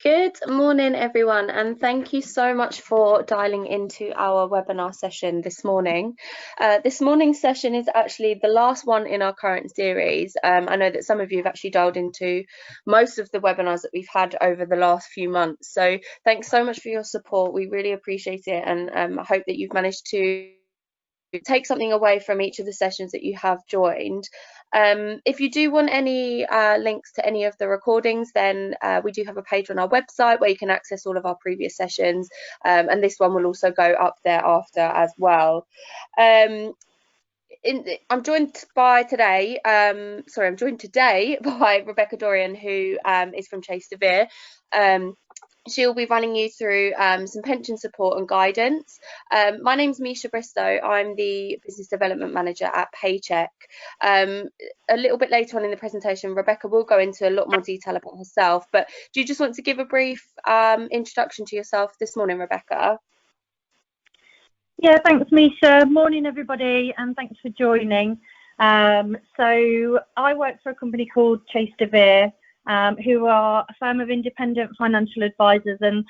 Good morning, everyone, and thank you so much for dialing into our webinar session this morning. This morning's session is actually the last one in our current series. I know that some of you have actually dialed into most of the webinars that we've had over the last few months. So thanks so much for your support. We really appreciate it, and I hope that you've managed to take something away from each of the sessions that you have joined. If you do want any links to any of the recordings, then we do have a page on our website where you can access all of our previous sessions, and this one will also go up there after as well. I'm joined today by Rebecca Dorian, who is from Chase De Vere. She'll be running you through some pension support and guidance. My name's Misha Bristow. I'm the Business Development Manager at Paycheck. A little bit later on in the presentation, Rebecca will go into a lot more detail about herself, but do you just want to give a brief introduction to yourself this morning, Rebecca? Yeah, thanks, Misha. Morning, everybody, and thanks for joining. So I work for a company called Chase De Vere, who are a firm of independent financial advisors, and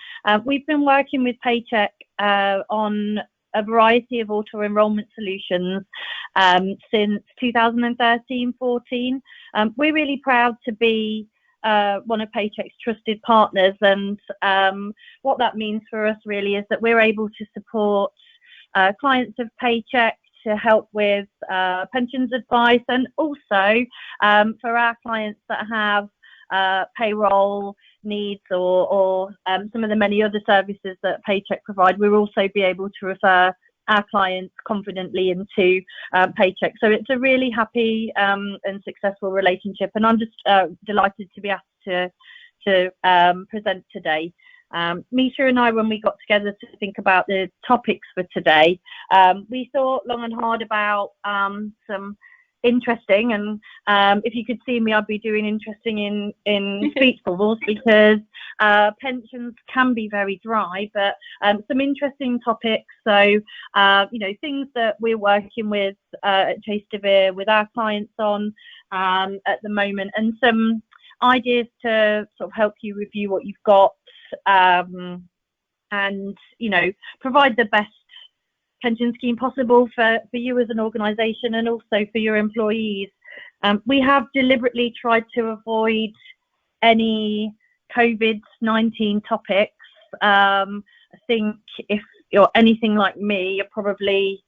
we've been working with Paycheck on a variety of auto enrolment solutions since 2013-14. We're really proud to be one of Paycheck's trusted partners, and what that means for us really is that we're able to support clients of Paycheck to help with pensions advice, and also for our clients that have payroll needs or some of the many other services that Paycheck provide, we'll also be able to refer our clients confidently into Paycheck. So it's a really happy and successful relationship, and I'm just delighted to be asked to present today. Misha and I, when we got together to think about the topics for today, we thought long and hard about some interesting, and if you could see me, I'd be doing interesting in speech bubbles, because pensions can be very dry, but some interesting topics. So things that we're working with at Chase De Vere with our clients on at the moment, and some ideas to sort of help you review what you've got, and provide the best pension scheme possible for you as an organisation, and also for your employees. We have deliberately tried to avoid any COVID-19 topics. I think if you're anything like me, you're probably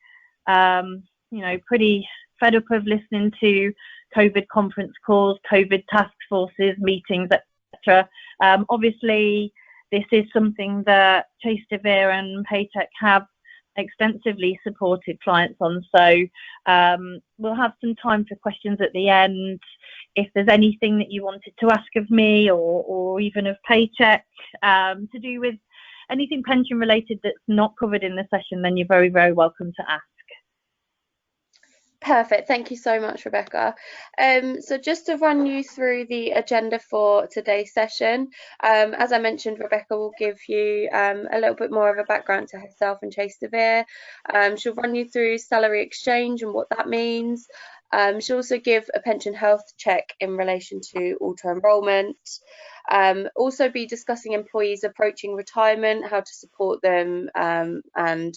pretty fed up of listening to COVID conference calls, COVID task forces, meetings, etc. Obviously, this is something that Chase De Vere and Paycheck have extensively supported clients on. So we'll have some time for questions at the end. If there's anything that you wanted to ask of me or even of Paycheck to do with anything pension related that's not covered in the session, then you're very, very welcome to ask. Perfect. Thank you so much, Rebecca. So just to run you through the agenda for today's session, as I mentioned, Rebecca will give you a little bit more of a background to herself and Chase De Vere. She'll run you through salary exchange and what that means. She'll also give a pension health check in relation to auto enrolment. Also be discussing employees approaching retirement, how to support them, and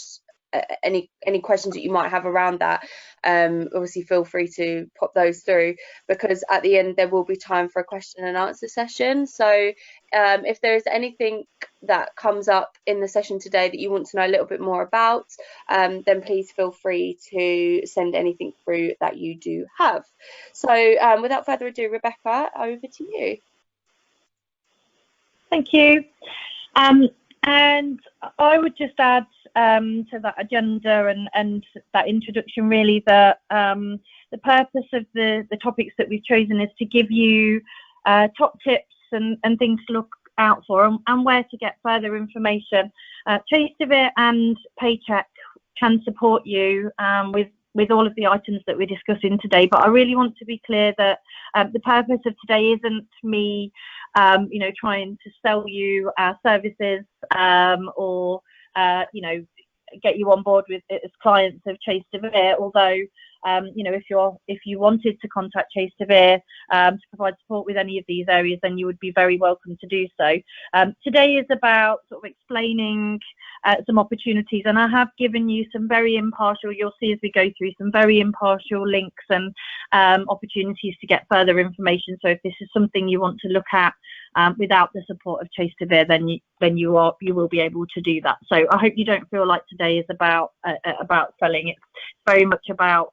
any questions that you might have around that. Obviously feel free to pop those through, because at the end there will be time for a question and answer session. So if there is anything that comes up in the session today that you want to know a little bit more about, then please feel free to send anything through that you do have. So without further ado, Rebecca, over to you. Thank you. And I would just add to that agenda and that introduction really that the purpose of the topics that we've chosen is to give you top tips and things to look out for, and where to get further information. Chase De Vere and Paycheck can support you with all of the items that we're discussing today, but I really want to be clear that the purpose of today isn't me trying to sell you our services or get you on board with as clients of Chase De Vere. Although, if you wanted to contact Chase De Vere to provide support with any of these areas, then you would be very welcome to do so. Today is about sort of explaining some opportunities, and I have given you some very impartial, you'll see as we go through, some very impartial links and opportunities to get further information. So if this is something you want to look at without the support of Chase De Vere, then you will be able to do that. So I hope you don't feel like today is about selling. It's very much about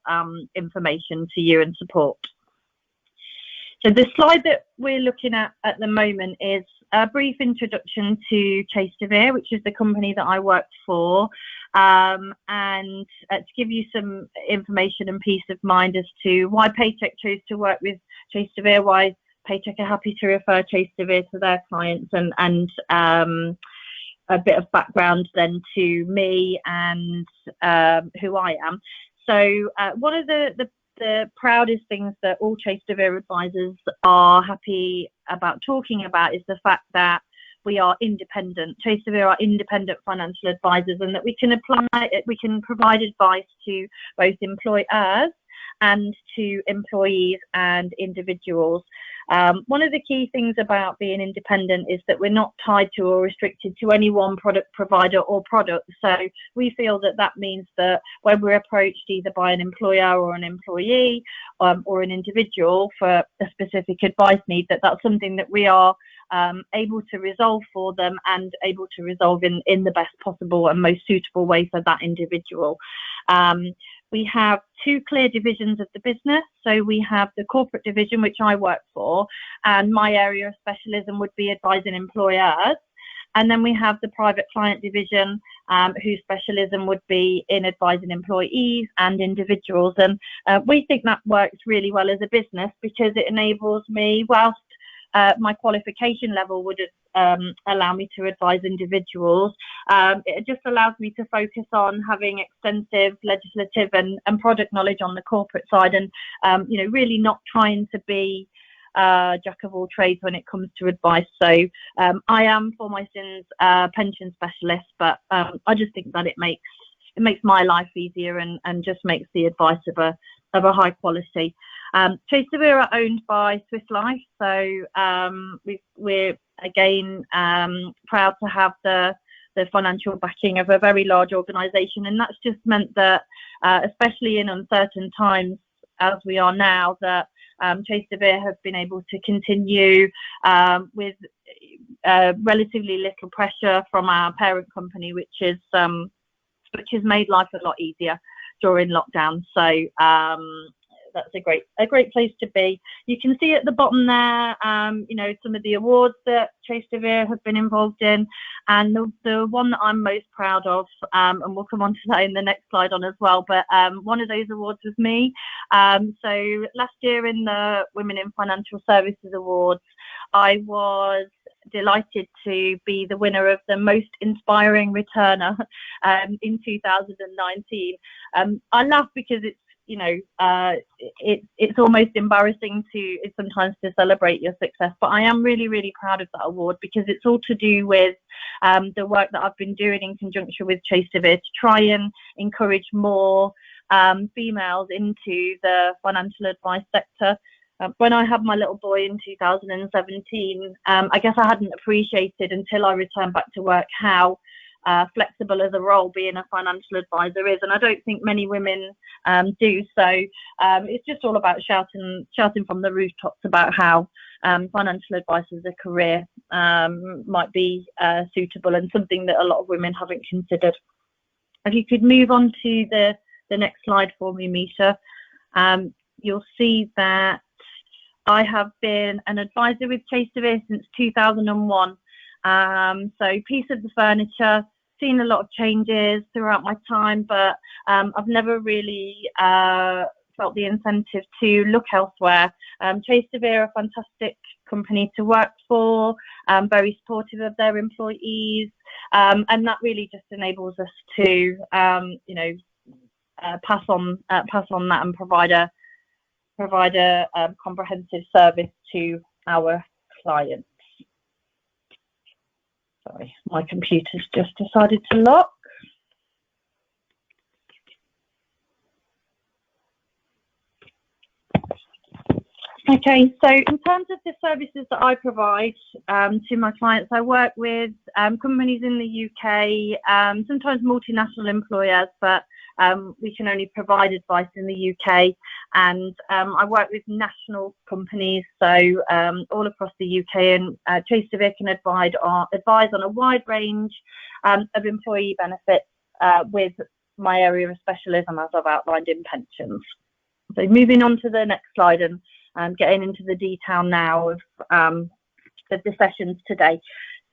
information to you and support. So the slide that we're looking at the moment is a brief introduction to Chase De Vere, which is the company that I work for, and to give you some information and peace of mind as to why Paycheck chose to work with Chase De Vere, why Paycheck are happy to refer Chase De Vere to their clients, and a bit of background then to me and who I am. So one of the proudest things that all Chase De Vere advisors are happy about talking about is the fact that we are independent. Chase De Vere are independent financial advisors, and that we can provide advice to both employers and to employees and individuals. One of the key things about being independent is that we're not tied to or restricted to any one product provider or product. So we feel that means that when we're approached either by an employer or an employee or an individual for a specific advice need, that's something that we are able to resolve for them and able to resolve in the best possible and most suitable way for that individual. We have two clear divisions of the business. So we have the corporate division, which I work for, and my area of specialism would be advising employers. And then we have the private client division, whose specialism would be in advising employees and individuals. And we think that works really well as a business because it enables me, whilst my qualification level would allow me to advise individuals, it just allows me to focus on having extensive legislative and product knowledge on the corporate side, and really not trying to be jack of all trades when it comes to advice. So I am, for my sins, pension specialist, but I just think that it makes my life easier and just makes the advice of a high quality. Chase De Vere are owned by Swiss Life, so we're again proud to have the financial backing of a very large organisation, and that's just meant that, especially in uncertain times as we are now, that Chase De Vere have been able to continue with relatively little pressure from our parent company, which has made life a lot easier during lockdown. So that's a great place to be. You can see at the bottom there, some of the awards that Chase De Vere have been involved in, and the one that I'm most proud of, and we'll come on to that in the next slide on as well, but one of those awards was me. So last year in the Women in Financial Services Awards, I was delighted to be the winner of the most inspiring returner in 2019. I laugh because it's almost embarrassing sometimes to celebrate your success, but I am really, really proud of that award because it's all to do with the work that I've been doing in conjunction with Chase De Vere to try and encourage more females into the financial advice sector. When I had my little boy in 2017, I guess I hadn't appreciated until I returned back to work how flexible as a role being a financial advisor is, and I don't think many women do. So it's just all about shouting from the rooftops about how financial advice as a career might be suitable and something that a lot of women haven't considered. If you could move on to the next slide for me, Misha, you'll see that I have been an advisor with Chase De Vere since 2001. So piece of the furniture, seen a lot of changes throughout my time, but I've never really felt the incentive to look elsewhere. Chase De Vere are a fantastic company to work for, very supportive of their employees, and that really just enables us to pass on that and provide a comprehensive service to our clients. Sorry, my computer's just decided to lock. Okay, so in terms of the services that I provide to my clients, I work with companies in the UK, sometimes multinational employers, but we can only provide advice in the UK. And I work with national companies, so all across the UK. And Chase De Vere can advise on a wide range of employee benefits with my area of specialism, as I've outlined, in pensions. So moving on to the next slide and getting into the detail now of the sessions today.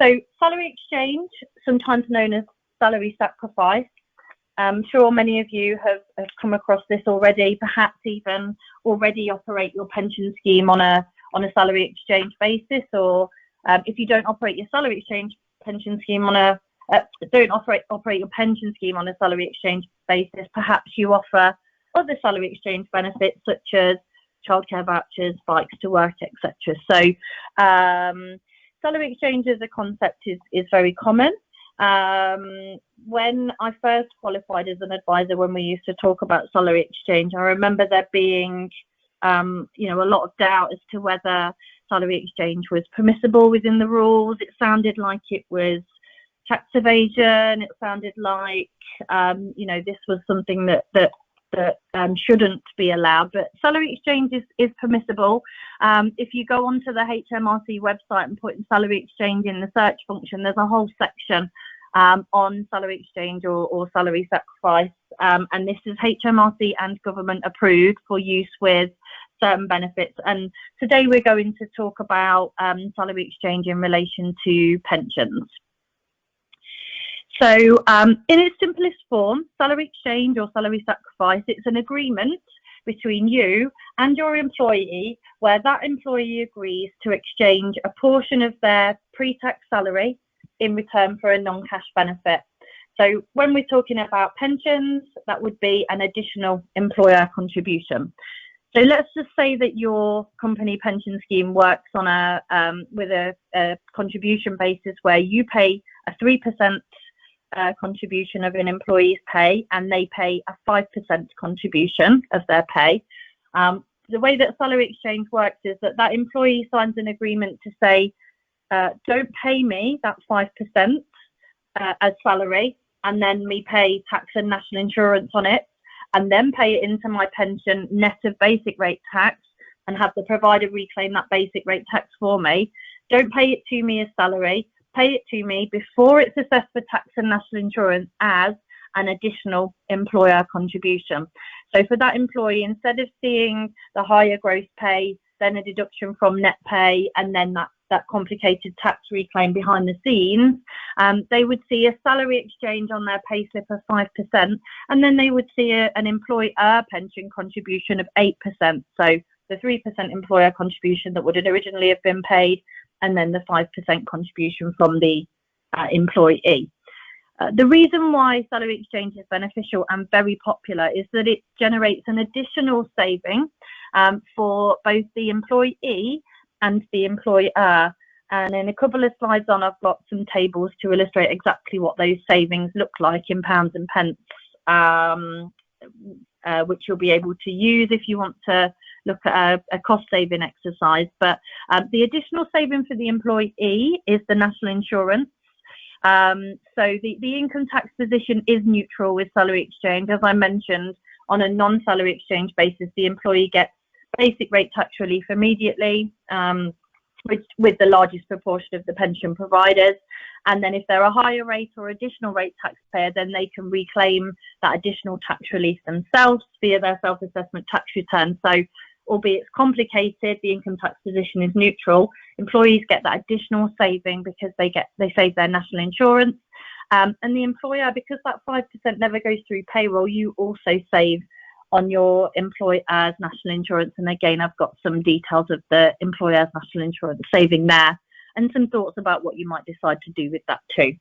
So salary exchange, sometimes known as salary sacrifice. I'm sure many of you have come across this already, perhaps even already operate your pension scheme on a salary exchange basis, or if you don't operate your salary exchange pension scheme on a don't operate your pension scheme on a salary exchange basis, perhaps you offer other salary exchange benefits such as childcare vouchers, bikes to work, etc. So salary exchange as a concept is very common. When I first qualified as an advisor, when we used to talk about salary exchange, I remember there being a lot of doubt as to whether salary exchange was permissible within the rules. It sounded like it was tax evasion. It sounded like this was something that shouldn't be allowed, but salary exchange is permissible. If you go onto the HMRC website and put in salary exchange in the search function, there's a whole section on salary exchange or salary sacrifice, and this is HMRC and government approved for use with certain benefits. And today we're going to talk about salary exchange in relation to pensions. So in its simplest form, salary exchange or salary sacrifice, it's an agreement between you and your employee where that employee agrees to exchange a portion of their pre-tax salary in return for a non-cash benefit. So when we're talking about pensions, that would be an additional employer contribution. So let's just say that your company pension scheme works on with a contribution basis where you pay a 3% contribution of an employee's pay and they pay a 5% contribution of their pay. The way that salary exchange works is that employee signs an agreement to say, don't pay me that 5% as salary, and then me pay tax and national insurance on it, and then pay it into my pension net of basic rate tax and have the provider reclaim that basic rate tax for me. Don't pay it to me as salary. Pay it to me before it's assessed for tax and national insurance as an additional employer contribution. So for that employee, instead of seeing the higher gross pay, then a deduction from net pay, and then that complicated tax reclaim behind the scenes, they would see a salary exchange on their payslip of 5%, and then they would see an employer pension contribution of 8%. So the 3% employer contribution that would originally have been paid, and then the 5% contribution from the employee. The reason why salary exchange is beneficial and very popular is that it generates an additional saving for both the employee and the employer. And in a couple of slides on, I've got some tables to illustrate exactly what those savings look like in pounds and pence, which you'll be able to use if you want to look at a cost saving exercise. But the additional saving for the employee is the national insurance. So the income tax position is neutral with salary exchange. As I mentioned, on a non-salary exchange basis, the employee gets basic rate tax relief immediately, with the largest proportion of the pension providers. And then if they're a higher rate or additional rate taxpayer, then they can reclaim that additional tax relief themselves via their self-assessment tax return. So albeit it's complicated, the income tax position is neutral. Employees get that additional saving because they save their national insurance. And the employer, because that 5% never goes through payroll, you also save on your employer's national insurance. And again, I've got some details of the employer's national insurance saving there and some thoughts about what you might decide to do with that too.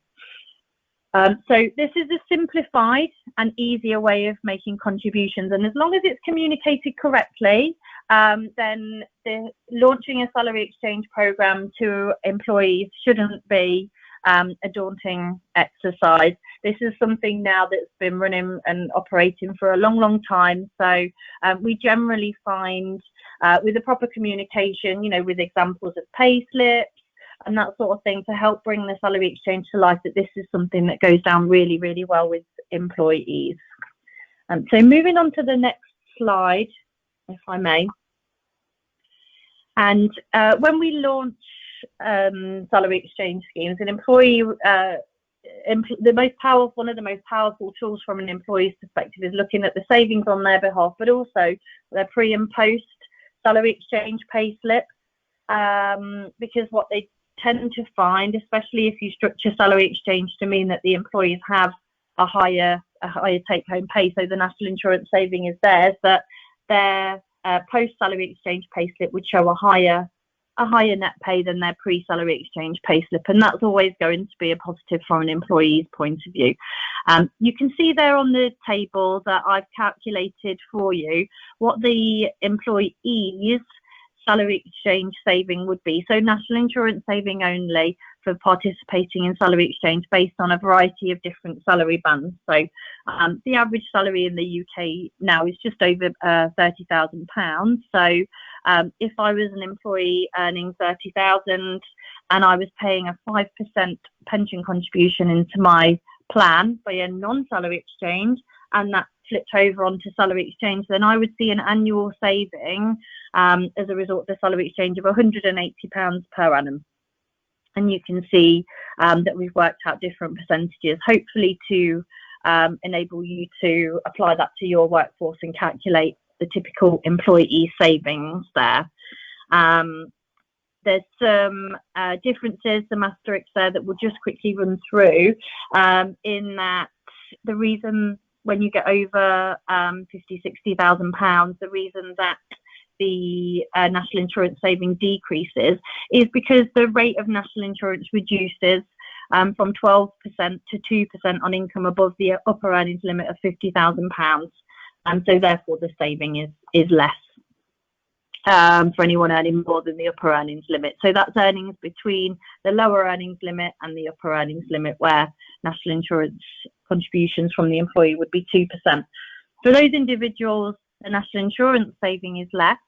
So this is a simplified and easier way of making contributions, and as long as it's communicated correctly, then launching a salary exchange program to employees shouldn't be a daunting exercise. This is something now that's been running and operating for a long time, so we generally find with the proper communication, with examples of pay slips and that sort of thing to help bring the salary exchange to life, that this is something that goes down really, really well with employees. So moving on to the next slide, if I may. And when we launch salary exchange schemes, an employee, one of the most powerful tools from an employee's perspective is looking at the savings on their behalf, but also their pre and post salary exchange pay slip, because what they tend to find, especially if you structure salary exchange to mean that the employees have a higher take-home pay, so the national insurance saving is theirs, that their post-salary exchange payslip would show a higher net pay than their pre-salary exchange payslip, and that's always going to be a positive from an employee's point of view. You can see there on the table that I've calculated for you what the employee's salary exchange saving would be. So national insurance saving only for participating in salary exchange based on a variety of different salary bands. So the average salary in the UK now is just over £30,000. So if I was an employee earning 30,000 and I was paying a 5% pension contribution into my plan by a non-salary exchange, and that flipped over onto salary exchange, then I would see an annual saving as a result of the salary exchange of £180 per annum. And you can see that we've worked out different percentages, hopefully to enable you to apply that to your workforce and calculate the typical employee savings there. There's some differences, some asterisks there that we'll just quickly run through, in that the reason when you get over £50,000-60,000, the reason that the national insurance saving decreases is because the rate of national insurance reduces from 12% to 2% on income above the upper earnings limit of £50,000, and so therefore the saving is less for anyone earning more than the upper earnings limit. So that's earnings between the lower earnings limit and the upper earnings limit, where national insurance contributions from the employee would be 2%. For those individuals, the national insurance saving is less,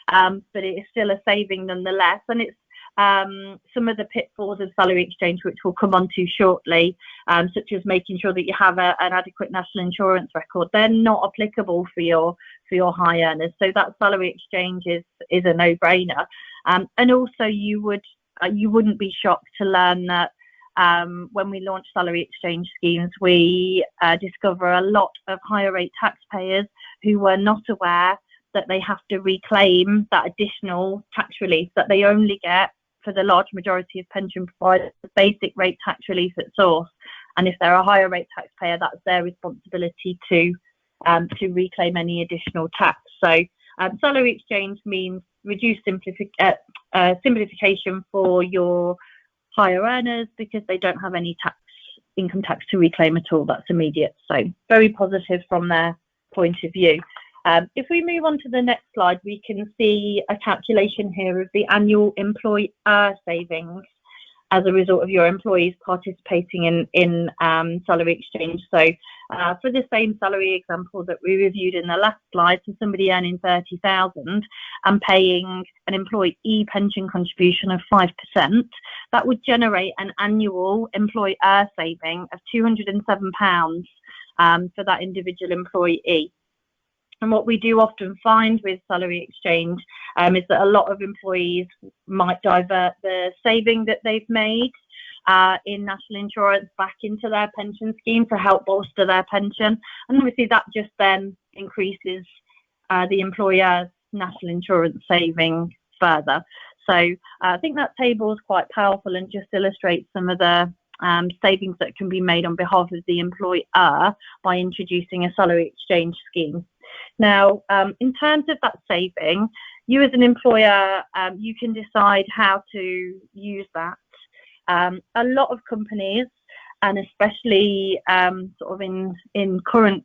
but it is still a saving nonetheless. And it's some of the pitfalls of salary exchange, which we'll come on to shortly, such as making sure that you have an adequate national insurance record. They're not applicable for your high earners. So that salary exchange is a no-brainer. And also you wouldn't be shocked to learn that when we launch salary exchange schemes, we discover a lot of higher rate taxpayers who were not aware that they have to reclaim that additional tax relief that they only get for the large majority of pension providers, the basic rate tax relief at source. And if they're a higher rate taxpayer, that's their responsibility to reclaim any additional tax. So salary exchange means reduced simplification for your higher earners because they don't have any income tax to reclaim at all. That's immediate. So very positive from their point of view. If we move on to the next slide, we can see a calculation here of the annual employer savings as a result of your employees participating in salary exchange. So for the same salary example that we reviewed in the last slide, so somebody earning 30,000 and paying an employee pension contribution of 5%, that would generate an annual employer saving of £207 for that individual employee. And what we do often find with salary exchange is that a lot of employees might divert the saving that they've made in national insurance back into their pension scheme to help bolster their pension. And obviously that just then increases the employer's national insurance saving further. So I think that table is quite powerful and just illustrates some of the savings that can be made on behalf of the employer by introducing a salary exchange scheme. Now, in terms of that saving, you as an employer, you can decide how to use that. A lot of companies, and especially sort of in current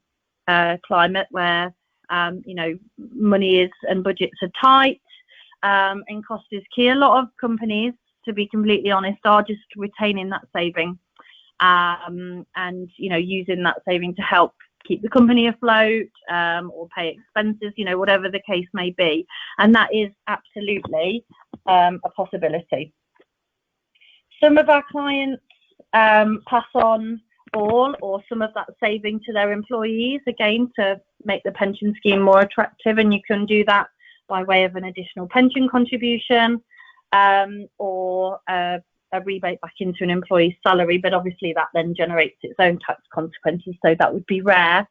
climate where money is and budgets are tight and cost is key, a lot of companies, to be completely honest, are just retaining that saving and using that saving to help keep the company afloat, or pay expenses, whatever the case may be. And that is absolutely a possibility. Some of our clients pass on all or some of that saving to their employees, again, to make the pension scheme more attractive. And you can do that by way of an additional pension contribution, or a rebate back into an employee's salary, but obviously that then generates its own tax consequences, so that would be rare.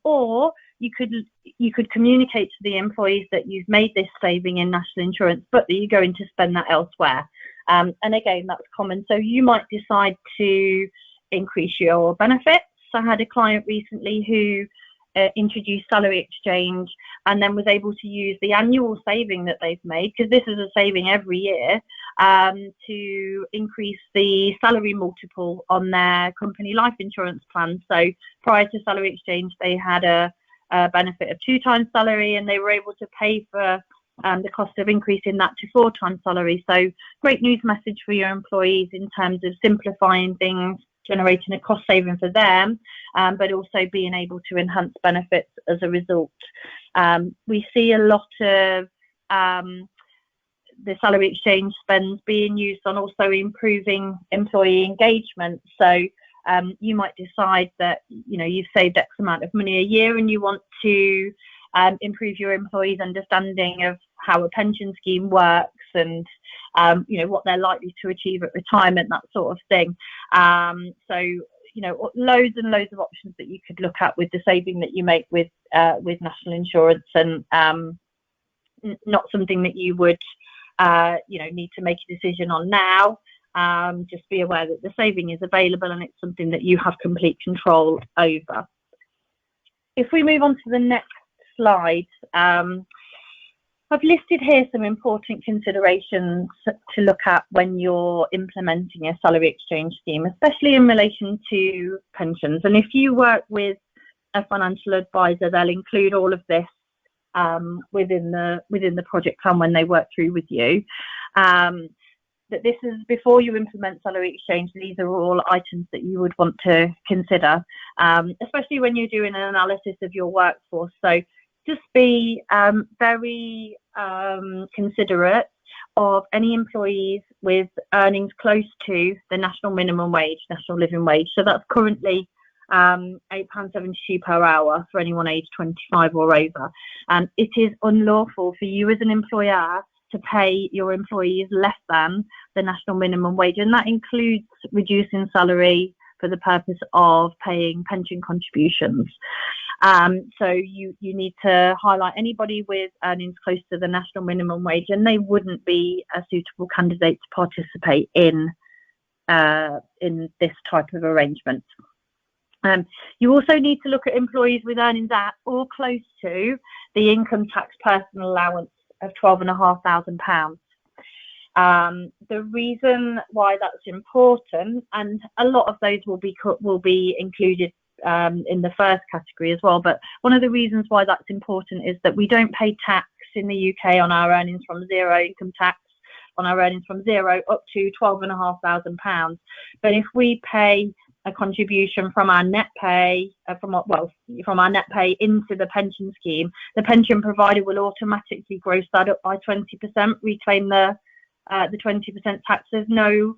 Or you could communicate to the employees that you've made this saving in national insurance, but that you're going to spend that elsewhere. And again, that's common. So you might decide to increase your benefits. I had a client recently who introduced salary exchange and then was able to use the annual saving that they've made, because this is a saving every year, to increase the salary multiple on their company life insurance plan. So prior to salary exchange, they had a benefit of 2 times salary, and they were able to pay for the cost of increasing that to 4 times salary. So great news message for your employees in terms of simplifying things, generating a cost saving for them, but also being able to enhance benefits as a result. We see a lot of the salary exchange spends being used on also improving employee engagement. So you might decide that you've saved X amount of money a year and you want to improve your employees' understanding of how a pension scheme works and what they're likely to achieve at retirement, that sort of thing. So loads and loads of options that you could look at with the saving that you make with national insurance, and not something that you would need to make a decision on now. Just be aware that the saving is available and it's something that you have complete control over. If we move on to the next slide, I've listed here some important considerations to look at when you're implementing a salary exchange scheme, especially in relation to pensions. And if you work with a financial advisor, they'll include all of this within the project plan when they work through with you. That this is before you implement salary exchange. These are all items that you would want to consider, especially when you're doing an analysis of your workforce. So just be very considerate of any employees with earnings close to the national minimum wage, national living wage. So that's currently £8.72 per hour for anyone aged 25 or over. It is unlawful for you as an employer to pay your employees less than the national minimum wage, and that includes reducing salary for the purpose of paying pension contributions. So you need to highlight anybody with earnings close to the national minimum wage, and they wouldn't be a suitable candidate to participate in this type of arrangement. You also need to look at employees with earnings at or close to the income tax personal allowance of £12,500. The reason why that's important, and a lot of those will be included in the first category as well, but one of the reasons why that's important is that we don't pay tax in the UK on our earnings from zero, income tax on our earnings from zero up to £12,500. But if we pay a contribution from our net pay, from our net pay into the pension scheme, the pension provider will automatically gross that up by 20%, reclaim the 20% tax. There's no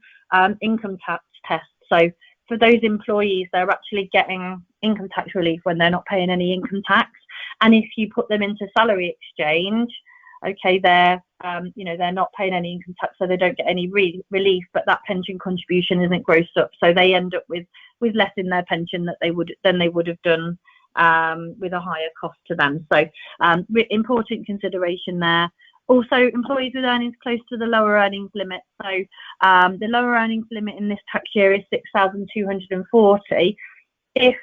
income tax test. So for those employees, they're actually getting income tax relief when they're not paying any income tax. And if you put them into salary exchange, okay, they're not paying any income tax, so they don't get any relief, but that pension contribution isn't grossed up, so they end up with less in their pension than they would have done with a higher cost to them. So important consideration there. Also, employees with earnings close to the lower earnings limit. So the lower earnings limit in this tax year is 6,240. If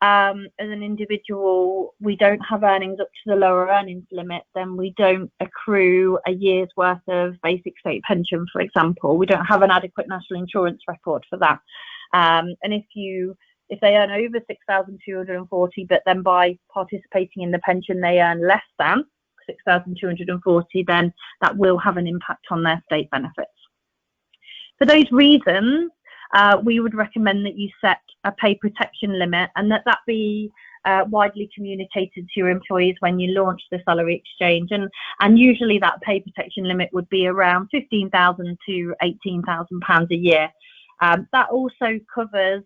as an individual we don't have earnings up to the lower earnings limit, then we don't accrue a year's worth of basic state pension, for example. We don't have an adequate national insurance record for that. And if they earn over 6,240, but then by participating in the pension they earn less than 6,240, then that will have an impact on their state benefits. For those reasons, we would recommend that you set a pay protection limit, and that be widely communicated to your employees when you launch the salary exchange, and usually that pay protection limit would be around £15,000 to £18,000 a year. That also covers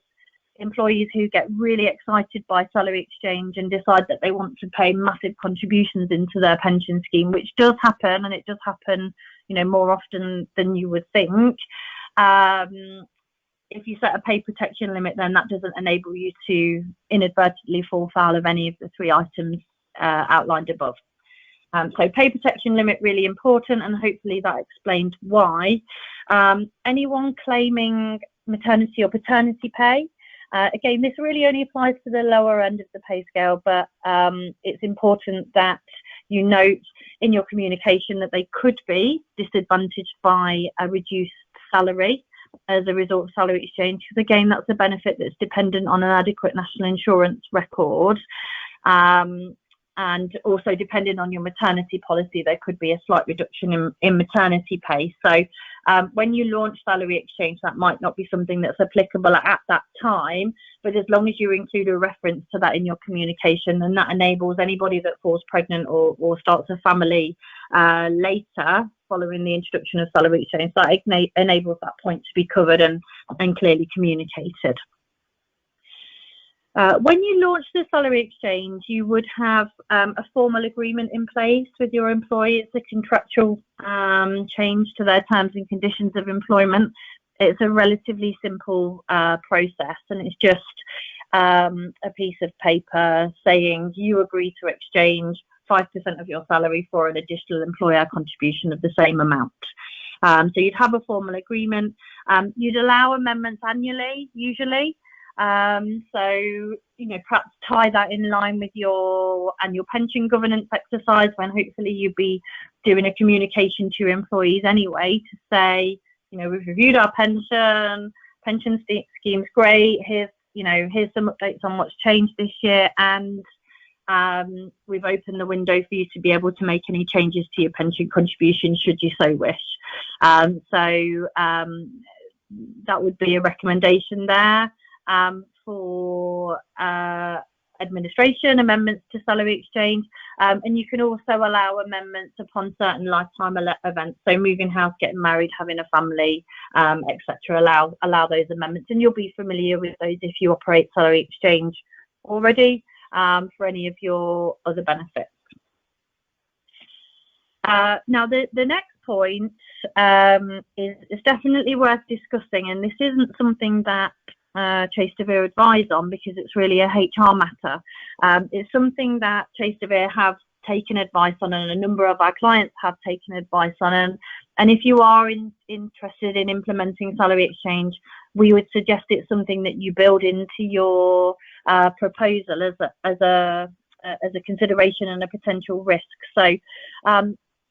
employees who get really excited by salary exchange and decide that they want to pay massive contributions into their pension scheme, which does happen, and it does happen, more often than you would think. If you set a pay protection limit, then that doesn't enable you to inadvertently fall foul of any of the three items outlined above. So pay protection limit, really important, and hopefully that explained why. Anyone claiming maternity or paternity pay, again, this really only applies to the lower end of the pay scale, but it's important that you note in your communication that they could be disadvantaged by a reduced salary as a result of salary exchange, because again, that's a benefit that's dependent on an adequate national insurance record. And also depending on your maternity policy, there could be a slight reduction in maternity pay. So when you launch salary exchange, that might not be something that's applicable at that time, but as long as you include a reference to that in your communication, then that enables anybody that falls pregnant or starts a family later following the introduction of salary exchange, that enables that point to be covered and clearly communicated. When you launch the salary exchange, you would have a formal agreement in place with your employee. It's a contractual change to their terms and conditions of employment. It's a relatively simple process, and it's just a piece of paper saying you agree to exchange 5% of your salary for an additional employer contribution of the same amount. So you'd have a formal agreement. You'd allow amendments annually, usually. So, perhaps tie that in line with your annual pension governance exercise, when hopefully you'd be doing a communication to your employees anyway to say, we've reviewed our pension scheme's great. Here's some updates on what's changed this year, and we've opened the window for you to be able to make any changes to your pension contribution should you so wish. So that would be a recommendation there. For administration amendments to salary exchange, and you can also allow amendments upon certain lifetime events, so moving house, getting married, having a family, etc. Allow those amendments, and you'll be familiar with those if you operate salary exchange already for any of your other benefits. Now the next point is definitely worth discussing, and this isn't something that Chase De Vere advise on because it's really a HR matter. It's something that Chase De Vere have taken advice on, and a number of our clients have taken advice on. And if you are interested in implementing salary exchange, we would suggest it's something that you build into your proposal as a consideration and a potential risk. So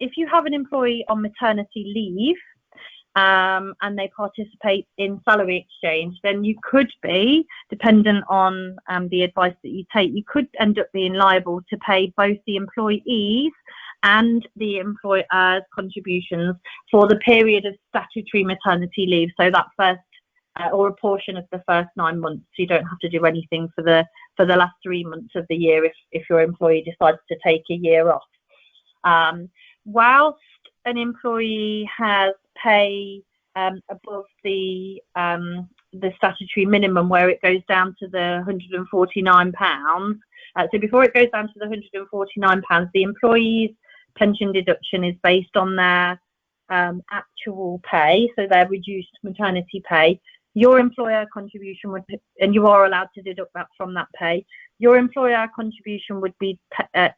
if you have an employee on maternity leave, and they participate in salary exchange, then you could be, dependent on the advice that you take, you could end up being liable to pay both the employees and the employer's contributions for the period of statutory maternity leave. So that first, or a portion of the first 9 months. You don't have to do anything for the last 3 months of the year if your employee decides to take a year off. Whilst an employee has pay above the statutory minimum, where it goes down to the £149. So before it goes down to the £149, the employee's pension deduction is based on their actual pay, so their reduced maternity pay. Your employer contribution would, and you are allowed to deduct that from that pay, your employer contribution would be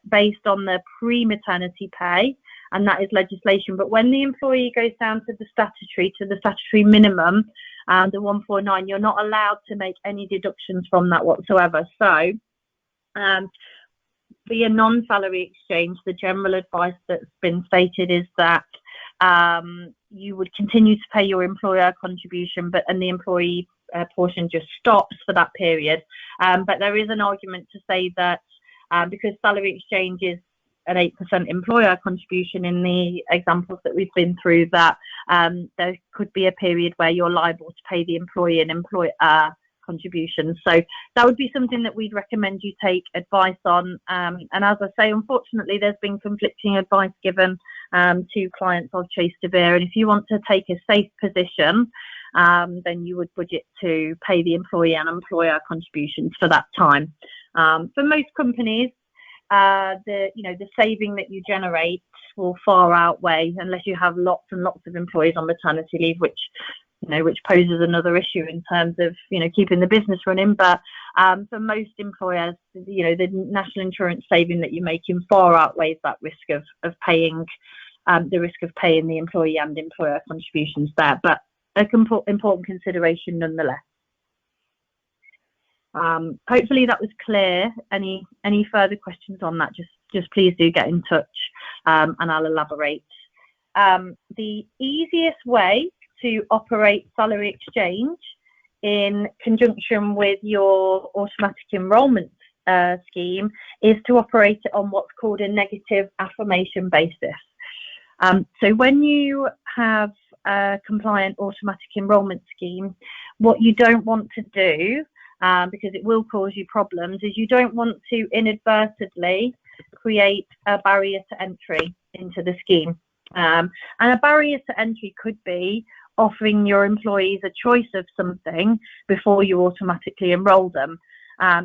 based on the pre-maternity pay, and that is legislation. But when the employee goes down to the statutory minimum, the 149, you're not allowed to make any deductions from that whatsoever. So for your non-salary exchange, the general advice that's been stated is that you would continue to pay your employer contribution, and the employee portion just stops for that period. But there is an argument to say that because salary exchange is an 8% employer contribution in the examples that we've been through, that there could be a period where you're liable to pay the employee and employer contributions. So that would be something that we'd recommend you take advice on. And as I say, unfortunately, there's been conflicting advice given to clients of Chase De Vere. And if you want to take a safe position, then you would budget to pay the employee and employer contributions for that time. For most companies, the saving that you generate will far outweigh, unless you have lots and lots of employees on maternity leave, which poses another issue in terms of keeping the business running. But for most employers, the national insurance saving that you're making far outweighs that risk of paying the employee and employer contributions there. But an important consideration nonetheless. Hopefully that was clear. Any further questions on that, just please do get in touch, and I'll elaborate. The easiest way to operate salary exchange in conjunction with your automatic enrolment scheme is to operate it on what's called a negative affirmation basis. So when you have a compliant automatic enrolment scheme, what you don't want to do, because it will cause you problems, is you don't want to inadvertently create a barrier to entry into the scheme. And a barrier to entry could be offering your employees a choice of something before you automatically enroll them.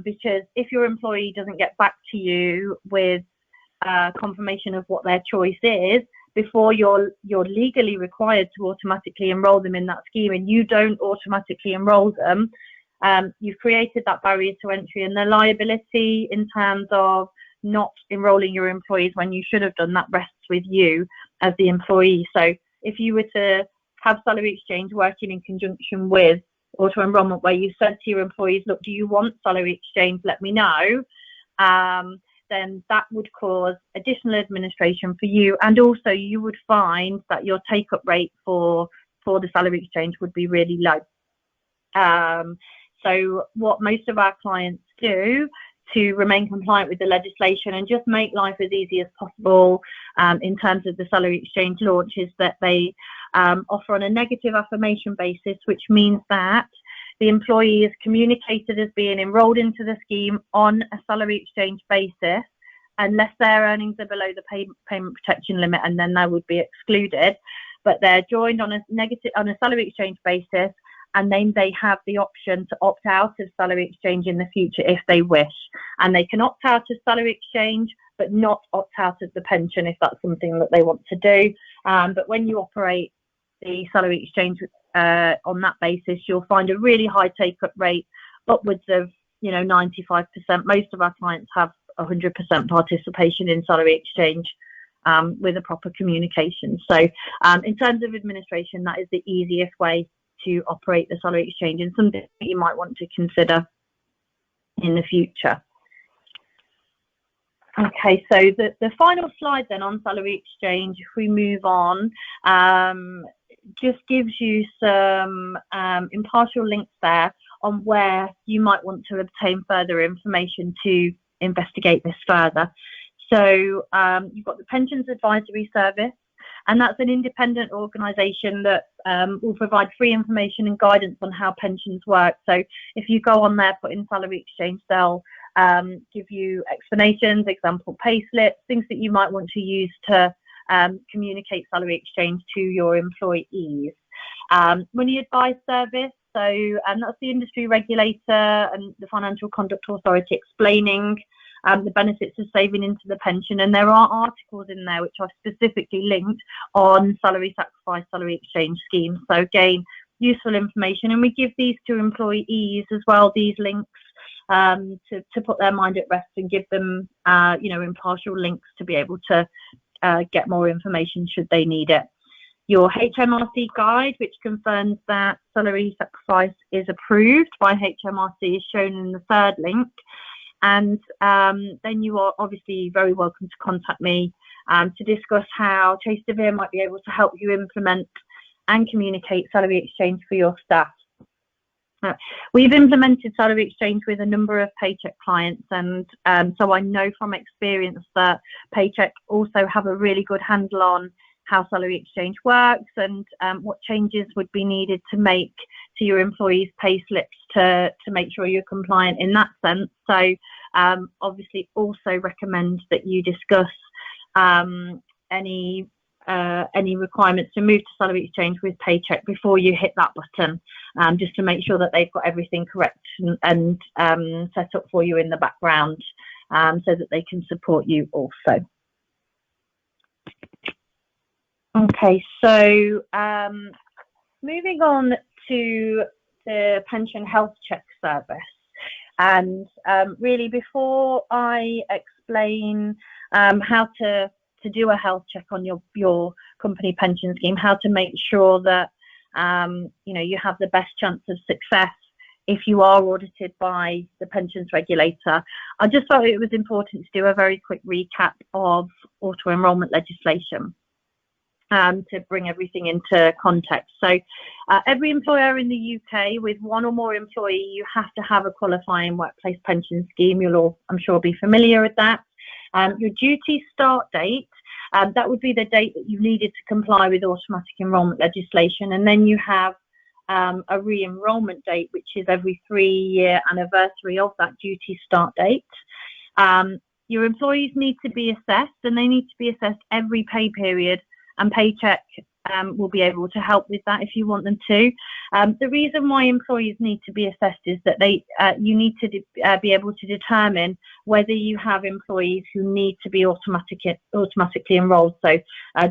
Because if your employee doesn't get back to you with confirmation of what their choice is before you're legally required to automatically enroll them in that scheme, and you don't automatically enroll them, you've created that barrier to entry, and the liability in terms of not enrolling your employees when you should have done that rests with you as the employee. So if you were to have salary exchange working in conjunction with auto enrolment, where you said to your employees, look, do you want salary exchange? Let me know. Then that would cause additional administration for you, and also you would find that your take-up rate for the salary exchange would be really low. So what most of our clients do to remain compliant with the legislation and just make life as easy as possible in terms of the salary exchange launch is that they offer on a negative affirmation basis, which means that the employee is communicated as being enrolled into the scheme on a salary exchange basis, unless their earnings are below the payment protection limit, and then they would be excluded. But they're joined on a salary exchange basis, and then they have the option to opt out of salary exchange in the future if they wish. And they can opt out of salary exchange, but not opt out of the pension if that's something that they want to do. But when you operate the salary exchange on that basis, you'll find a really high take-up rate, upwards of 95%. Most of our clients have 100% participation in salary exchange with a proper communication. So in terms of administration, that is the easiest way to operate the salary exchange, and something that you might want to consider in the future. Okay, so the final slide then on salary exchange, if we move on, just gives you some impartial links there on where you might want to obtain further information to investigate this further. So you've got the Pensions Advisory Service, and that's an independent organisation that will provide free information and guidance on how pensions work. So if you go on there, put in salary exchange, they'll give you explanations, example pay slips, things that you might want to use to communicate salary exchange to your employees. Money Advice Service, so that's the industry regulator and the Financial Conduct Authority explaining the benefits of saving into the pension, and there are articles in there which are specifically linked on salary sacrifice, salary exchange schemes. So again, useful information, and we give these to employees as well, these links, to put their mind at rest and give them impartial links to be able to get more information should they need it. Your HMRC guide, which confirms that salary sacrifice is approved by HMRC, is shown in the third link. And then you are obviously very welcome to contact me to discuss how Chase De Vere might be able to help you implement and communicate salary exchange for your staff. We've implemented salary exchange with a number of Paycheck clients, and so I know from experience that Paycheck also have a really good handle on how salary exchange works and what changes would be needed to make monitor your employees' pay slips to make sure you're compliant in that sense. So obviously also recommend that you discuss any requirements to move to salary exchange with Paycheck before you hit that button, just to make sure that they've got everything correct and set up for you in the background, so that they can support you also. Okay, so moving on to the pension health check service. And really, before I explain how to do a health check on your company pension scheme, how to make sure that you have the best chance of success if you are audited by the pensions regulator, I just thought it was important to do a very quick recap of auto enrolment legislation. To bring everything into context. So every employer in the UK with one or more employee, you have to have a qualifying workplace pension scheme. You'll all, I'm sure, be familiar with that. Your duty start date, that would be the date that you needed to comply with automatic enrolment legislation. And then you have a re-enrolment date, which is every 3-year anniversary of that duty start date. Your employees need to be assessed, and they need to be assessed every pay period. And Paycheck will be able to help with that if you want them to. The reason why employees need to be assessed is that you need to be able to determine whether you have employees who need to be automatically enrolled. So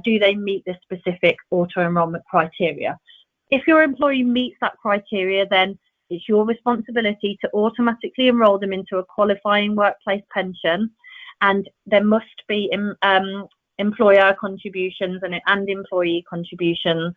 do they meet the specific auto enrolment criteria? If your employee meets that criteria, then it's your responsibility to automatically enroll them into a qualifying workplace pension, and there must be employer contributions and employee contributions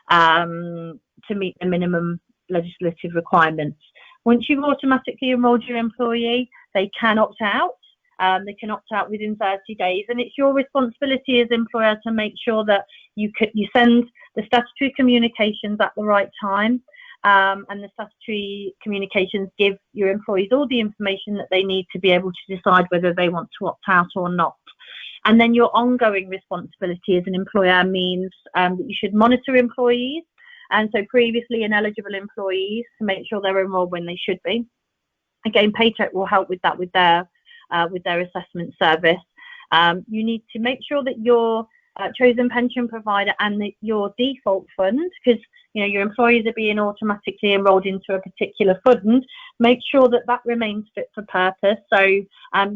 to meet the minimum legislative requirements. Once you've automatically enrolled your employee, they can opt out. They can opt out within 30 days, and it's your responsibility as employer to make sure that you send the statutory communications at the right time, and the statutory communications give your employees all the information that they need to be able to decide whether they want to opt out or not. And then your ongoing responsibility as an employer means that you should monitor employees, and so previously ineligible employees, to make sure they're enrolled when they should be. Again, Paycheck will help with that with their assessment service. You need to make sure that your chosen pension provider and your default fund, because your employees are being automatically enrolled into a particular fund, make sure that that remains fit for purpose. So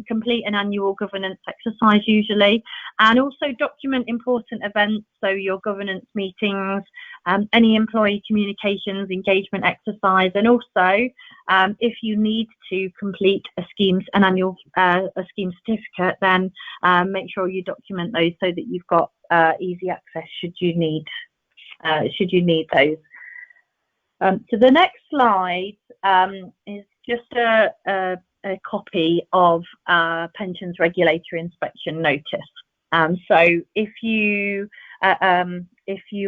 complete an annual governance exercise usually, and also document important events, so your governance meetings, any employee communications, engagement exercise, and also if you need to complete an annual scheme certificate, then make sure you document those so that you've got easy access should you need those. So the next slide is just a copy of pensions regulator inspection notice. So if you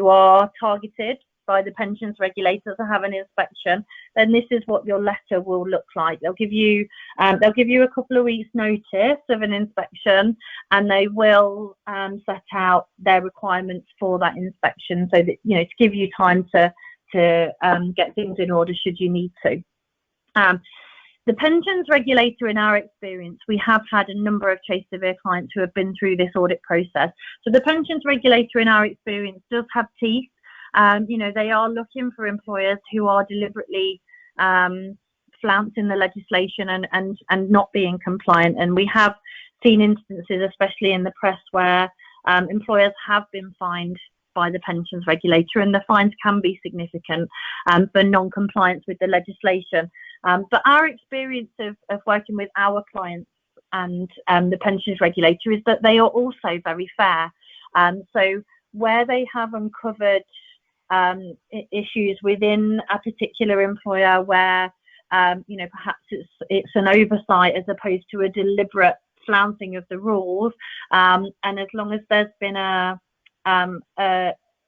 are targeted by the pensions regulator to have an inspection, then this is what your letter will look like. They'll give you a couple of weeks notice of an inspection, and they will set out their requirements for that inspection, so that to give you time to get things in order should you need to. The pensions regulator, in our experience, we have had a number of Chase De Vere clients who have been through this audit process. So the pensions regulator, in our experience, does have teeth. They are looking for employers who are deliberately flouncing the legislation and not being compliant. And we have seen instances, especially in the press, where employers have been fined by the pensions regulator, and the fines can be significant for non-compliance with the legislation. But our experience of working with our clients and the pensions regulator is that they are also very fair. So where they have uncovered issues within a particular employer where perhaps it's an oversight as opposed to a deliberate flouncing of the rules, and as long as there's been an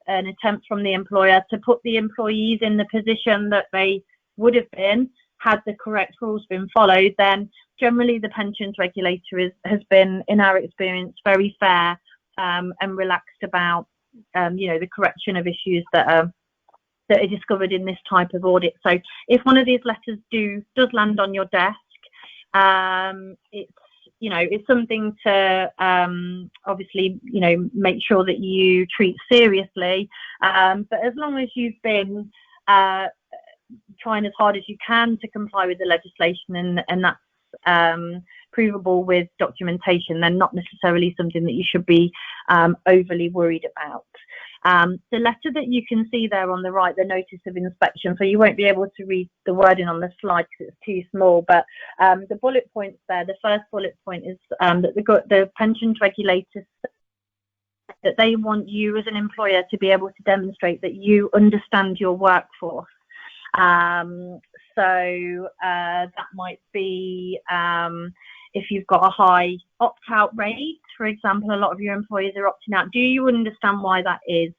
attempt from the employer to put the employees in the position that they would have been had the correct rules been followed, then generally the pensions regulator has been, in our experience, very fair and relaxed about the correction of issues that that are discovered in this type of audit. So if one of these letters does land on your desk, it's something to obviously make sure that you treat seriously. But as long as you've been trying as hard as you can to comply with the legislation, and that's provable with documentation, then not necessarily something that you should be overly worried about. The letter that you can see there on the right, the notice of inspection, so you won't be able to read the wording on the slide because it's too small, but the bullet points there, the first bullet point is that the pensions regulators, that they want you as an employer to be able to demonstrate that you understand your workforce. So that might be if you've got a high opt-out rate, for example, a lot of your employees are opting out. Do you understand why that is?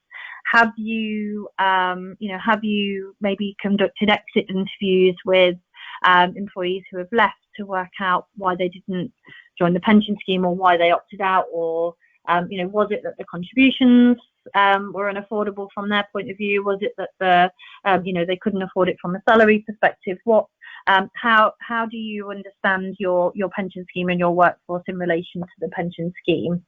Have you, have you maybe conducted exit interviews with employees who have left to work out why they didn't join the pension scheme or why they opted out? Or, was it that the contributions were unaffordable from their point of view? Was it that they couldn't afford it from a salary perspective? How do you understand your pension scheme and your workforce in relation to the pension scheme?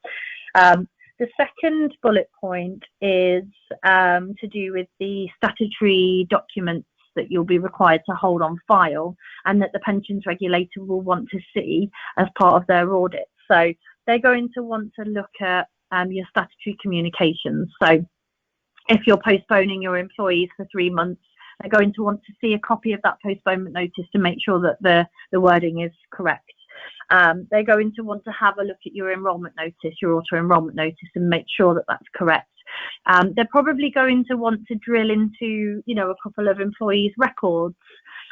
The second bullet point is to do with the statutory documents that you'll be required to hold on file and that the pensions regulator will want to see as part of their audit. So they're going to want to look at your statutory communications. So if you're postponing your employees for 3 months, they're going to want to see a copy of that postponement notice to make sure that the wording is correct. They're going to want to have a look at your enrolment notice, your auto enrolment notice, and make sure that that's correct. They're probably going to want to drill into, a couple of employees' records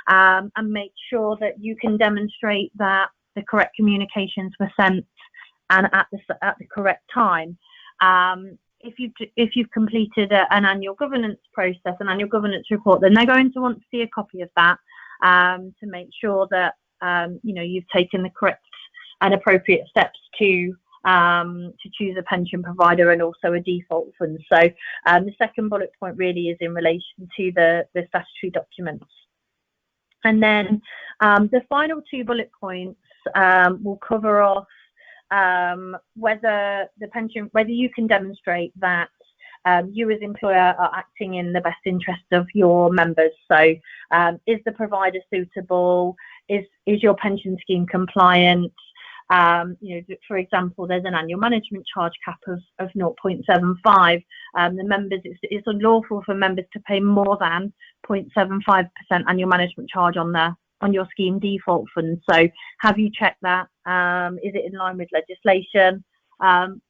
and make sure that you can demonstrate that the correct communications were sent and at the correct time. If you've completed an annual governance process, an annual governance report, then they're going to want to see a copy of that to make sure that you've taken the correct and appropriate steps to choose a pension provider and also a default fund. So the second bullet point really is in relation to the statutory documents. And then the final 2 bullet points will cover off whether you can demonstrate that you as employer are acting in the best interest of your members. So is the provider suitable? Is your pension scheme compliant? For example, there's an annual management charge cap of 0.75. The members, it's unlawful for members to pay more than 0.75% annual management charge on your scheme default fund. So have you checked that? Is it in line with legislation?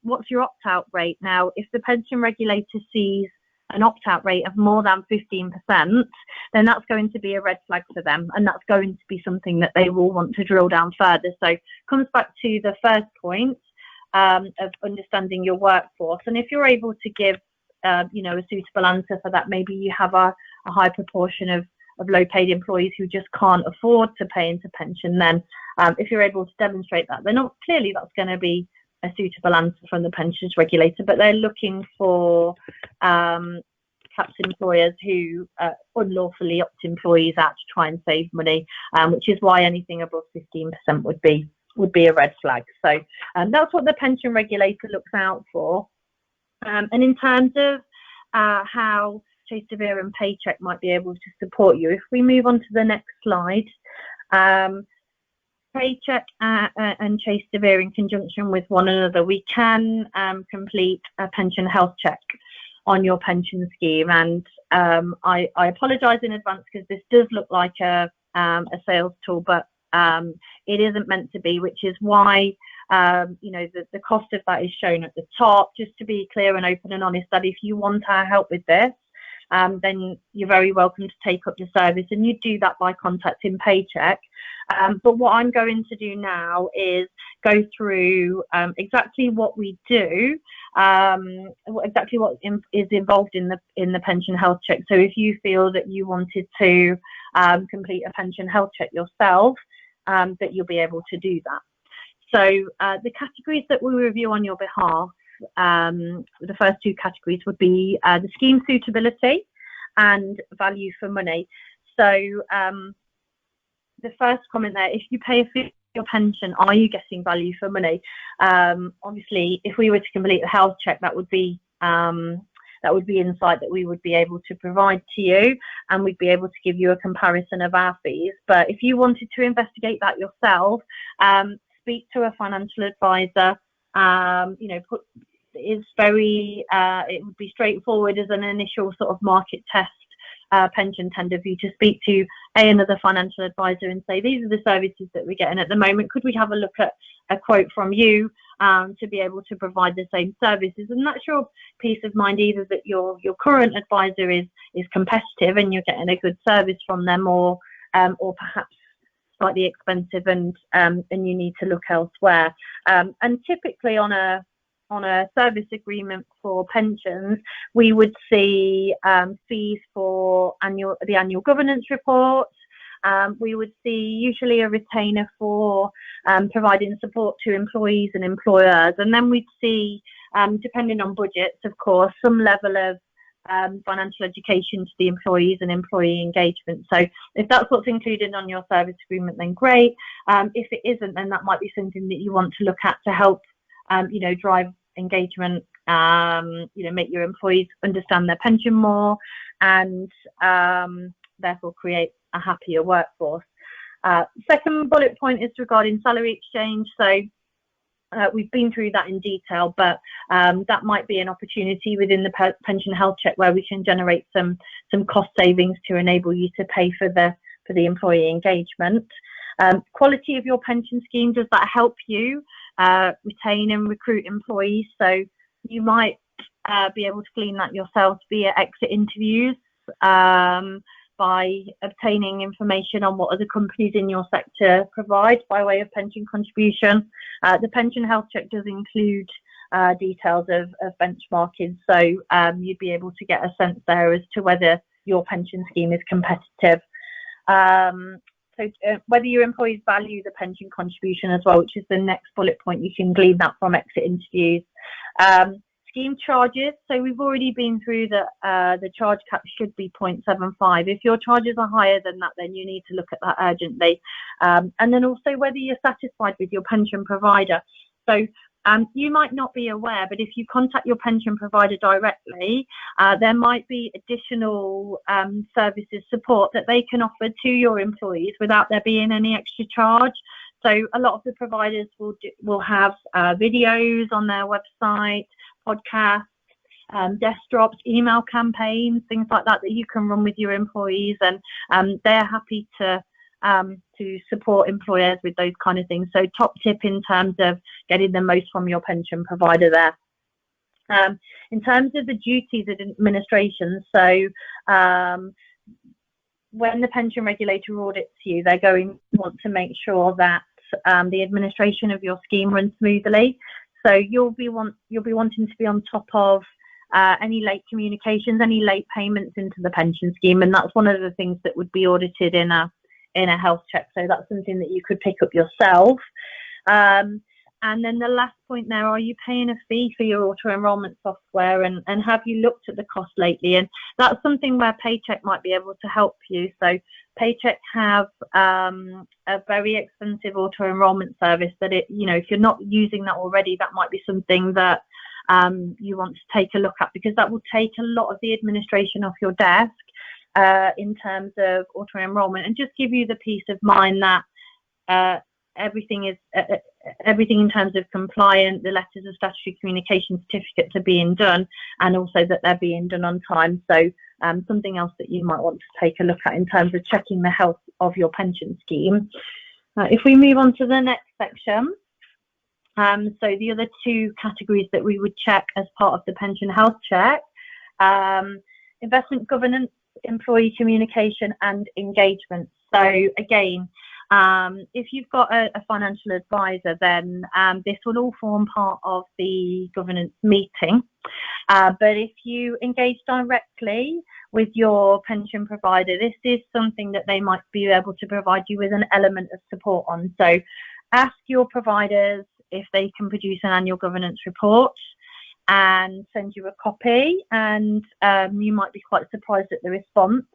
What's your opt-out rate? Now, if the pension regulator sees an opt-out rate of more than 15%, then that's going to be a red flag for them, and that's going to be something that they will want to drill down further. So it comes back to the first point of understanding your workforce. And if you're able to give a suitable answer for that, maybe you have a high proportion of low paid employees who just can't afford to pay into pension, then if you're able to demonstrate that, then clearly that's going to be a suitable answer from the pensions regulator. But they're looking for perhaps employers who unlawfully opt employees out to try and save money, which is why anything above 15% would be a red flag. So that's what the pension regulator looks out for. And in terms of how Chase De Vere and Paycheck might be able to support you, if we move on to the next slide, Paycheck and Chase De Vere, in conjunction with one another, we can complete a pension health check on your pension scheme. And I apologise in advance because this does look like a sales tool, but it isn't meant to be, which is why the cost of that is shown at the top, just to be clear and open and honest that if you want our help with this, then you're very welcome to take up the service, and you do that by contacting Paycheck. But what I'm going to do now is go through exactly what we do, exactly what is involved in the pension health check. So if you feel that you wanted to complete a pension health check yourself, that you'll be able to do that. So the categories that we review on your behalf, the first 2 categories would be the scheme suitability and value for money. So the first comment there, if you pay a fee for your pension, are you getting value for money? Obviously, if we were to complete the health check, that would be insight that we would be able to provide to you, and we'd be able to give you a comparison of our fees. But if you wanted to investigate that yourself, speak to a financial advisor. It would be straightforward as an initial sort of market test pension tender for you to speak to another financial advisor and say, these are the services that we're getting at the moment. Could we have a look at a quote from you to be able to provide the same services? And that's your peace of mind, either that your current advisor is competitive and you're getting a good service from them, or perhaps slightly expensive and you need to look elsewhere. And typically on a service agreement for pensions, we would see fees for the annual governance report. We would see usually a retainer for providing support to employees and employers. And then we'd see, depending on budgets, of course, some level of financial education to the employees and employee engagement. So if that's what's included on your service agreement, then great. If it isn't, then that might be something that you want to look at to help drive engagement, make your employees understand their pension more, and therefore create a happier workforce. Second bullet point is regarding salary exchange. So we've been through that in detail, but that might be an opportunity within the pension health check where we can generate some cost savings to enable you to pay for the employee engagement. Quality of your pension scheme, does that help you retain and recruit employees? So you might be able to glean that yourself via exit interviews, by obtaining information on what other companies in your sector provide by way of pension contribution. The pension health check does include details of benchmarking, so you'd be able to get a sense there as to whether your pension scheme is competitive. So whether your employees value the pension contribution as well, which is the next bullet point, you can glean that from exit interviews. Scheme charges, so we've already been through the charge cap should be 0.75. If your charges are higher than that, then you need to look at that urgently. And then also whether you're satisfied with your pension provider. So you might not be aware, but if you contact your pension provider directly, there might be additional services support that they can offer to your employees without there being any extra charge. So a lot of the providers will have videos on their website, podcasts, desktops, email campaigns, things like that you can run with your employees, and they're happy to support employers with those kind of things. So top tip in terms of getting the most from your pension provider there. In terms of the duties of administration, so when the pension regulator audits you, they're going to want to make sure that the administration of your scheme runs smoothly. So you'll be wanting to be on top of any late communications, any late payments into the pension scheme, and that's one of the things that would be audited in a health check. So that's something that you could pick up yourself. And then the last point there, are you paying a fee for your auto enrolment software, and have you looked at the cost lately? And that's something where Paycheck might be able to help you. So Paycheck have a very expensive auto enrolment service that if you're not using that already, that might be something that you want to take a look at, because that will take a lot of the administration off your desk in terms of auto enrolment, and just give you the peace of mind that everything in terms of compliant, the letters of statutory communication certificates are being done, and also that they're being done on time. So something else that you might want to take a look at in terms of checking the health of your pension scheme. If we move on to the next section, so the other two categories that we would check as part of the pension health check, investment governance, employee communication and engagement. So again, if you've got a financial advisor, then this will all form part of the governance meeting. But if you engage directly with your pension provider, this is something that they might be able to provide you with an element of support on. So ask your providers if they can produce an annual governance report. and send you a copy, and you might be quite surprised at the response.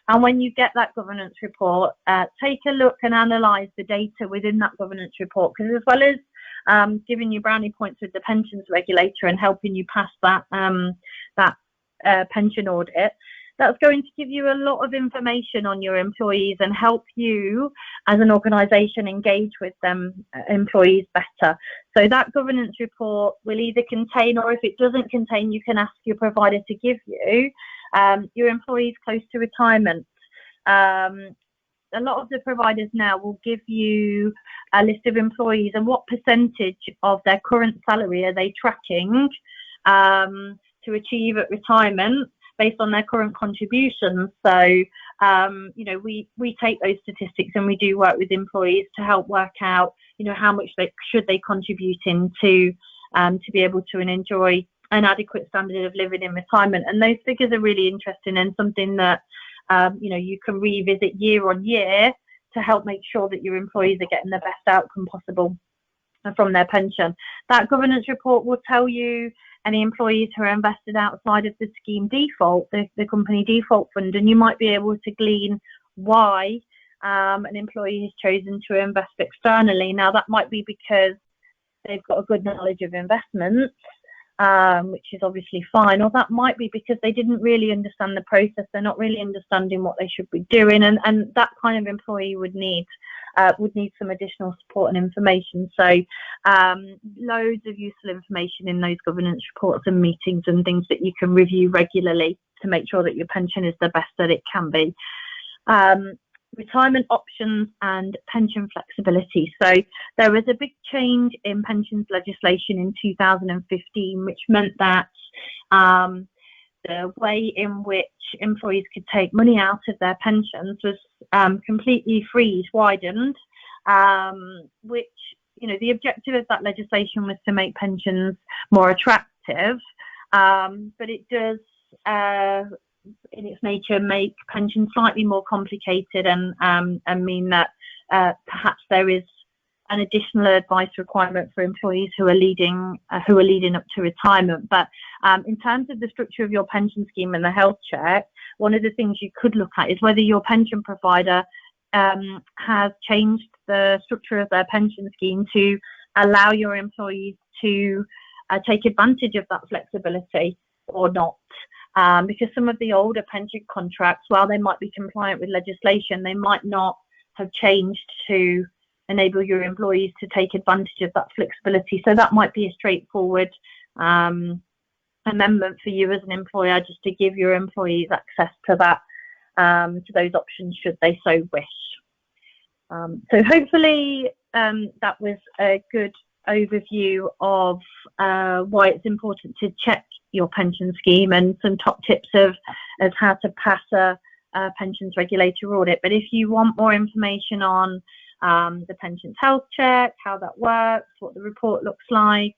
And when you get that governance report, take a look and analyse the data within that governance report, because as well as giving you brownie points with the pensions regulator and helping you pass that pension audit, that's going to give you a lot of information on your employees and help you as an organisation engage with them employees better. So that governance report will either contain, or if it doesn't contain, you can ask your provider to give you your employees close to retirement. A lot of the providers now will give you a list of employees and what percentage of their current salary are they tracking to achieve at retirement based on their current contributions. So, we take those statistics and we do work with employees to help work out, how much should they contribute into to be able to enjoy an adequate standard of living in retirement. And those figures are really interesting and something that, you can revisit year on year to help make sure that your employees are getting the best outcome possible from their pension. That governance report will tell you any employees who are invested outside of the scheme default, the company default fund, and you might be able to glean why an employee has chosen to invest externally. Now, that might be because they've got a good knowledge of investments, which is obviously fine, or that might be because they didn't really understand the process. They're not really understanding what they should be doing, and that kind of employee would need some additional support and information. So loads of useful information in those governance reports and meetings and things that you can review regularly to make sure that your pension is the best that it can be. Retirement options and pension flexibility. So there was a big change in pensions legislation in 2015, which meant that the way in which employees could take money out of their pensions was completely widened, which, the objective of that legislation was to make pensions more attractive, but it does, in its nature, make pensions slightly more complicated and mean that perhaps there is an additional advice requirement for employees who are leading up to retirement. But in terms of the structure of your pension scheme and the health check, one of the things you could look at is whether your pension provider has changed the structure of their pension scheme to allow your employees to take advantage of that flexibility or not. Because some of the older pension contracts, while they might be compliant with legislation, they might not have changed to enable your employees to take advantage of that flexibility. So that might be a straightforward amendment for you as an employer, just to give your employees access to that, to those options should they so wish. So hopefully that was a good overview of why it's important to check your pension scheme and some top tips of how to pass a pensions regulator audit. But if you want more information on the pensions health check, how that works, what the report looks like,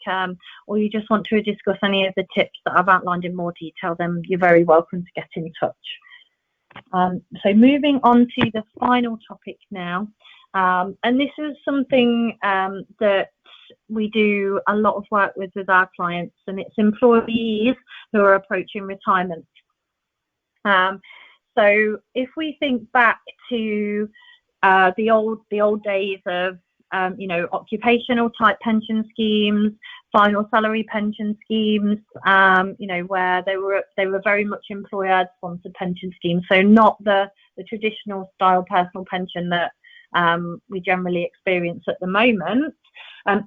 or you just want to discuss any of the tips that I've outlined in more detail, then you're very welcome to get in touch. So moving on to the final topic now, and this is something that we do a lot of work with our clients, and it's employees who are approaching retirement. So if we think back to the old days of occupational type pension schemes, final salary pension schemes, where they were very much employer sponsored pension schemes, so not the traditional style personal pension that we generally experience at the moment.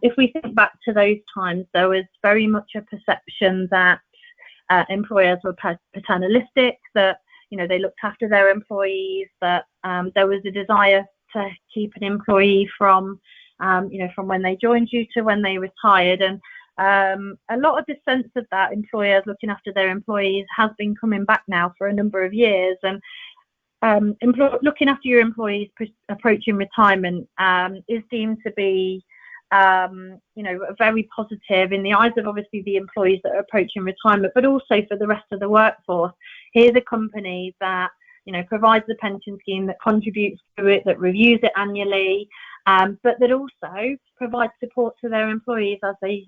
If we think back to those times, there was very much a perception that employers were paternalistic, that they looked after their employees, that there was a desire to keep an employee from when they joined you to when they retired. And a lot of the sense of that employers looking after their employees has been coming back now for a number of years. And looking after your employees approaching retirement is deemed to be very positive in the eyes of obviously the employees that are approaching retirement, but also for the rest of the workforce. Here's a company that provides the pension scheme, that contributes to it, that reviews it annually, but that also provide support to their employees as they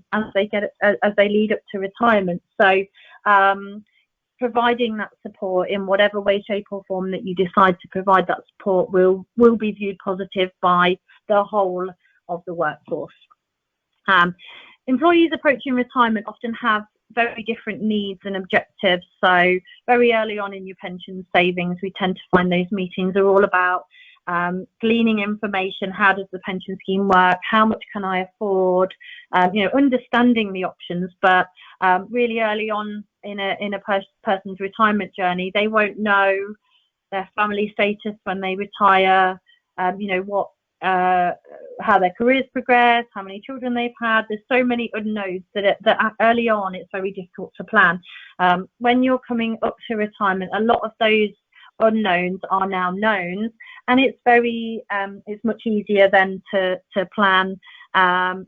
lead up to retirement. So providing that support in whatever way, shape or form that you decide to provide that support will be viewed positive by the whole of the workforce. Employees approaching retirement often have very different needs and objectives. So very early on in your pension savings, we tend to find those meetings are all about gleaning information. How does the pension scheme work? How much can I afford? Understanding the options, but really early on in a person's retirement journey, they won't know their family status when they retire, how their careers progress, how many children they've had. There's so many unknowns that early on it's very difficult to plan. When you're coming up to retirement, a lot of those unknowns are now knowns, and it's much easier then to plan,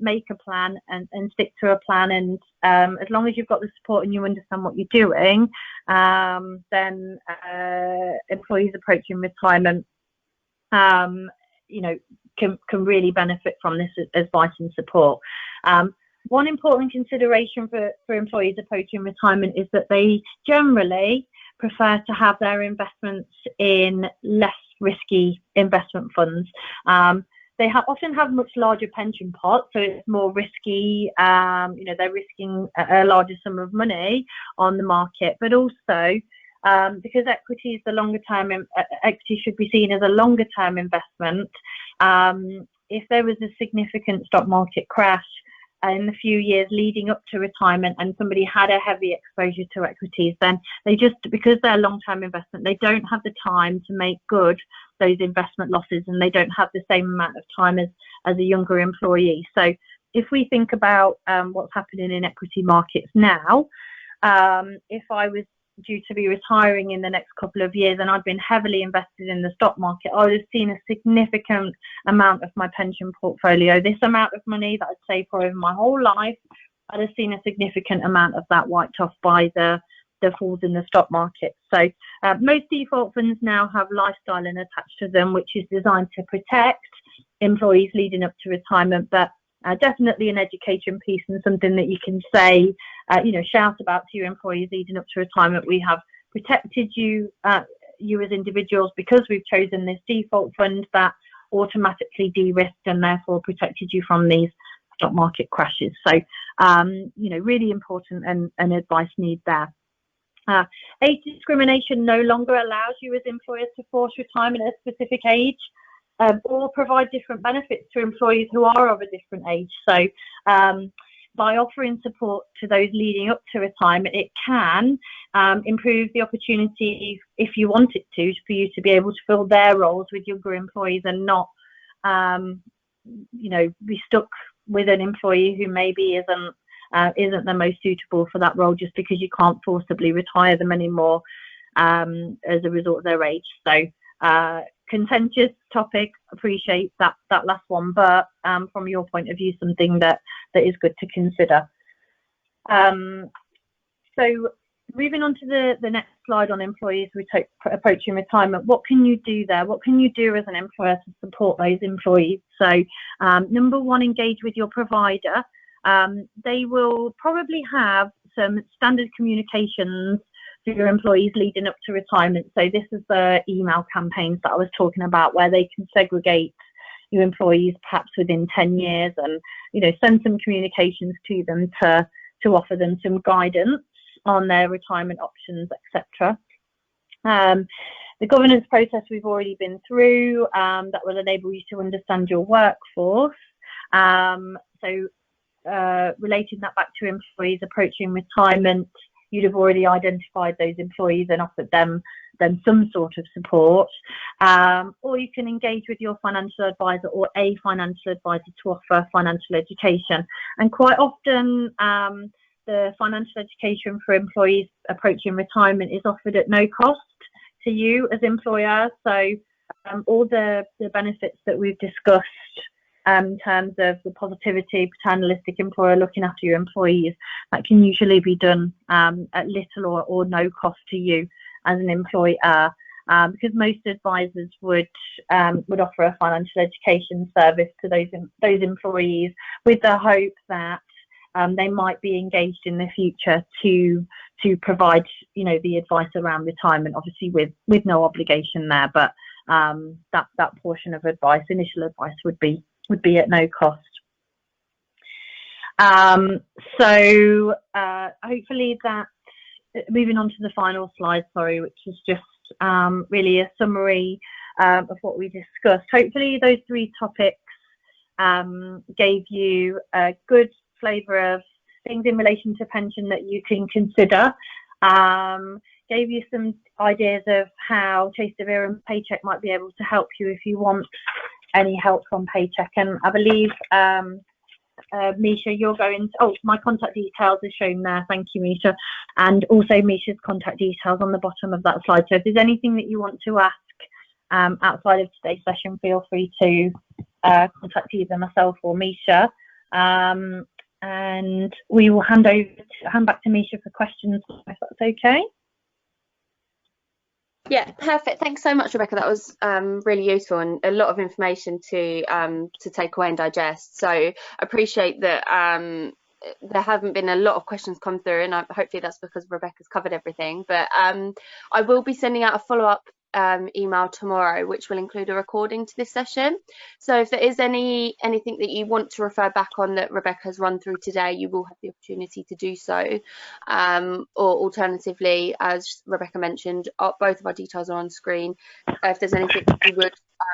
make a plan and stick to a plan, and as long as you've got the support and you understand what you're doing, then employees approaching retirement can really benefit from this advice and support. One important consideration for employees approaching retirement is that they generally prefer to have their investments in less risky investment funds. They often have much larger pension pots, so it's more risky. They're risking a larger sum of money on the market, but also because equity is the longer term, equity should be seen as a longer term investment. If there was a significant stock market crash in the few years leading up to retirement and somebody had a heavy exposure to equities, then because they're long-term investment, they don't have the time to make good those investment losses, and they don't have the same amount of time as a younger employee. So if we think about what's happening in equity markets now, if I was due to be retiring in the next couple of years and I'd been heavily invested in the stock market, I would have seen a significant amount of my pension portfolio, this amount of money that I'd saved for over my whole life, I'd have seen a significant amount of that wiped off by the falls in the stock market. So most default funds now have lifestyle attached to them, which is designed to protect employees leading up to retirement, but definitely an education piece and something that you can say, shout about to your employees leading up to retirement. We have protected you as individuals because we've chosen this default fund that automatically de-risked and therefore protected you from these stock market crashes. So, really important and advice need there. Age discrimination no longer allows you as employers to force retirement at a specific age, or provide different benefits to employees who are of a different age. So by offering support to those leading up to retirement, it can improve the opportunity, if you want it to, for you to be able to fill their roles with younger employees and not, be stuck with an employee who maybe isn't the most suitable for that role just because you can't forcibly retire them anymore as a result of their age. So contentious topic, appreciate that last one, but from your point of view, something that is good to consider. So moving on to the next slide on employees approaching retirement, what can you do there? What can you do as an employer to support those employees? So number one, engage with your provider. They will probably have some standard communications for your employees leading up to retirement. So this is the email campaigns that I was talking about, where they can segregate your employees perhaps within 10 years and send some communications to them to offer them some guidance on their retirement options, etc. The governance process we've already been through, that will enable you to understand your workforce. So relating that back to employees approaching retirement, you'd have already identified those employees and offered them some sort of support, or you can engage with your financial advisor or a financial advisor to offer financial education. And quite often the financial education for employees approaching retirement is offered at no cost to you as employer. So all the benefits that we've discussed in terms of the positivity, paternalistic employer, looking after your employees, that can usually be done at little or no cost to you as an employer. because most advisors would offer a financial education service to those employees with the hope that they might be engaged in the future to provide, the advice around retirement, obviously with no obligation there, but that portion of advice, initial advice, would be at no cost. So hopefully that, moving on to the final slide, sorry, which is just really a summary of what we discussed. Hopefully those 3 topics gave you a good flavour of things in relation to pension that you can consider, gave you some ideas of how Chase De Vere and Paycheck might be able to help you if you want any help from Paycheck. And I believe, Misha, you're going to, my contact details are shown there, thank you, Misha, and also Misha's contact details on the bottom of that slide. So if there's anything that you want to ask outside of today's session, feel free to contact either myself or Misha. And we will hand back to Misha for questions, if that's okay. Yeah, perfect. Thanks so much, Rebecca. That was really useful and a lot of information to take away and digest. So appreciate that there haven't been a lot of questions come through, and hopefully that's because Rebecca's covered everything. But I will be sending out a follow-up email tomorrow, which will include a recording to this session. So if there is anything that you want to refer back on that Rebecca has run through today, you will have the opportunity to do so. Or alternatively, as Rebecca mentioned, both of our details are on screen. If there's anything that you would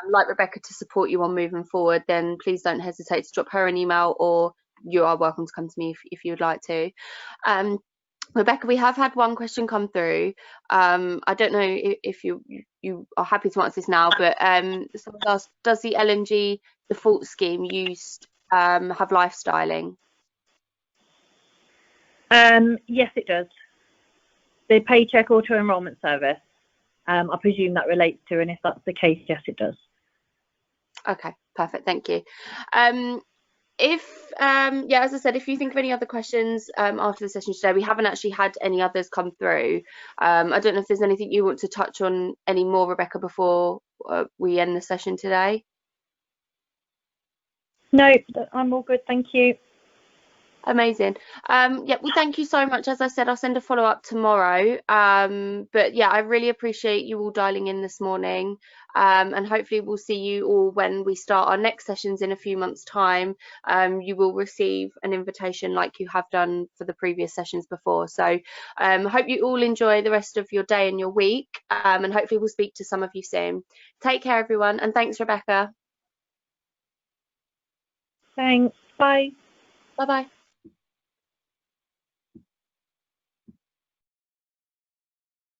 like Rebecca to support you on moving forward, then please don't hesitate to drop her an email, or you are welcome to come to me if you would like to. Rebecca, we have had one question come through. I don't know if you are happy to answer this now, but someone asked, does the LNG default scheme have lifestyling? Yes, it does. The Paycheck auto enrolment service, I presume that relates to, and if that's the case, yes, it does. Okay, perfect, thank you. As I said, if you think of any other questions after the session today, we haven't actually had any others come through. I don't know if there's anything you want to touch on any more, Rebecca, before we end the session today. No, I'm all good, thank you. Amazing. Well, thank you so much. As I said, I'll send a follow-up tomorrow. But yeah, I really appreciate you all dialing in this morning. And hopefully we'll see you all when we start our next sessions in a few months' time. You will receive an invitation like you have done for the previous sessions before. So hope you all enjoy the rest of your day and your week. And hopefully we'll speak to some of you soon. Take care, everyone. And thanks, Rebecca. Thanks. Bye. Bye-bye.